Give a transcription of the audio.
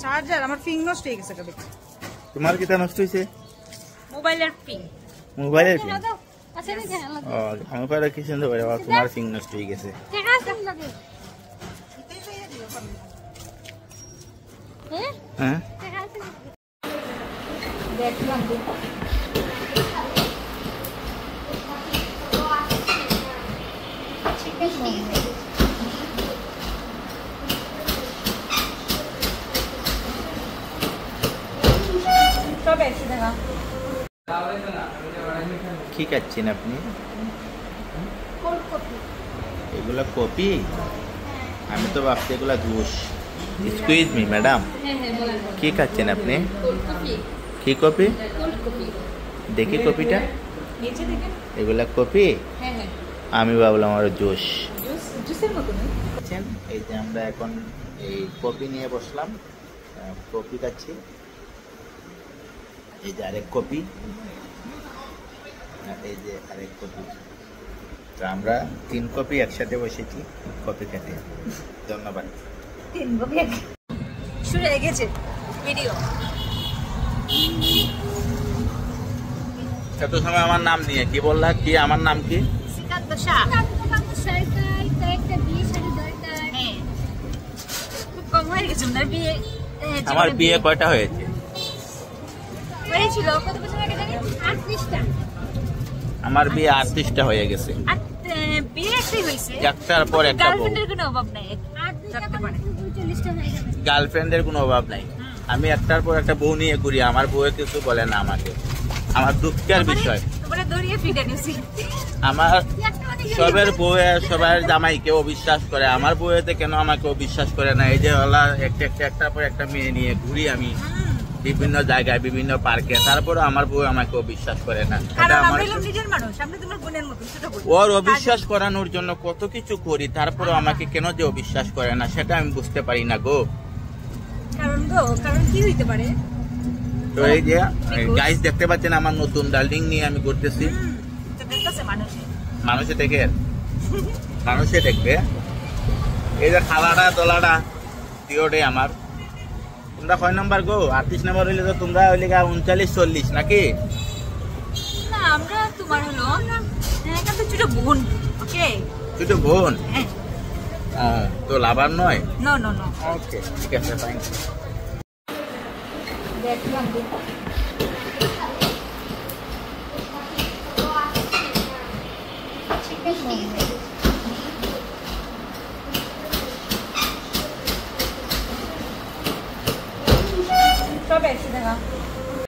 Charger আমার ফিং নষ্ট হয়ে গেছে কবে। তোমার কিটা নষ্ট হইছে? মোবাইলের ফিং। মোবাইলের ফিং। আচ্ছা রে ধ্যান লাগে। আমি পারা কি সুন্দর বলে তোমার ফিং নষ্ট হয়ে গেছে। ঠিক আছে লাগে। হ্যাঁ? ঠিক আছে। দেখলাম তো। কি খাচ্ছেন আপনি? এগুলা কপি? আমি তো ভাবছি এগুলা জুস। এক্সকিউজ মি ম্যাডাম, কি খাচ্ছেন আপনি? কি কপি? দেখি কপিটা। এগুলা কপি? আমি ভাবলাম আর জুস। এই যে আমরা এখন এই কপি নিয়ে বসলাম, কপি খাচ্ছি। এই যে আরেক কপি, এই যে আরেক কপি। তো আমরা 3 কপি একসাথে বসেছি কপি খেতে। ধন্যবাদ। 3 কপি শুরু হয়ে গেছে ভিডিও। এত সময় আমার নাম নিয়ে কি বললা? কি আমার নাম কি? সিকান্ত শাহ। খুব কম হয়ে গেছে না বিয়ে? আমার বিয়ে কয়টা হয়েছে? হয়েছিল কত বছর আগে জানি? 38টা। আমার বিয়ে 38টা হয়ে গেছে। বিয়ে একটাই হয়েছে, একটার পর একটা বউ। গার্লফ্রেন্ডের কোনো অভাব নাই। 38টা মানে 40টা হয়ে যাবে। গার্লফ্রেন্ডের কোনো অভাব নাই। আমি একটার পর একটা বউ নিয়ে ঘুরি, আমার বউয়ে কিছু বলে না আমাকে। আমার দুঃখের বিষয়। তোমরা দড়িয়ে ফিটা নিছি। আমার সবের বউয়ে সবার জামাইকে অবিশ্বাস করে, আমার বউয়েতে কেন আমাকে অবিশ্বাস করে না? এই যে ওলা একটার পর একটা মেয়ে নিয়ে ঘুরি আমি বিভিন্ন জায়গায়, বিভিন্ন পার্কে, তারপরে আমার বউ আমাকে অবিশ্বাস করে না। ওর অবিশ্বাস করানোর জন্য কত কিছু করি, তারপরে আমাকে কেন যে অবিশ্বাস করে না সেটা আমি বুঝতে পারি না গো। কারণ কি হইতে পারে? তো এই যে গাইস দেখতে পাচ্ছেন আমার নতুন ডার্লিং নিয়ে আমি ঘুরতেছি। মানুষে দেখে, মানুষে দেখবে। এই যে খালাটা দলাটা দিওটে আমার। তোমরা কয় নাম্বার গো? 38 নাম্বার হইলে তো তোমরা হইলে 39-40 নাকি? না আমরা তোমার হলো ছোট বোন। ওকে, ছোট বোন। তো লাভার নয়? No no no. ওকে, ঠিক আছে, থ্যাংক ইউ। দেখলাম তো। সব একসাথে দেখা।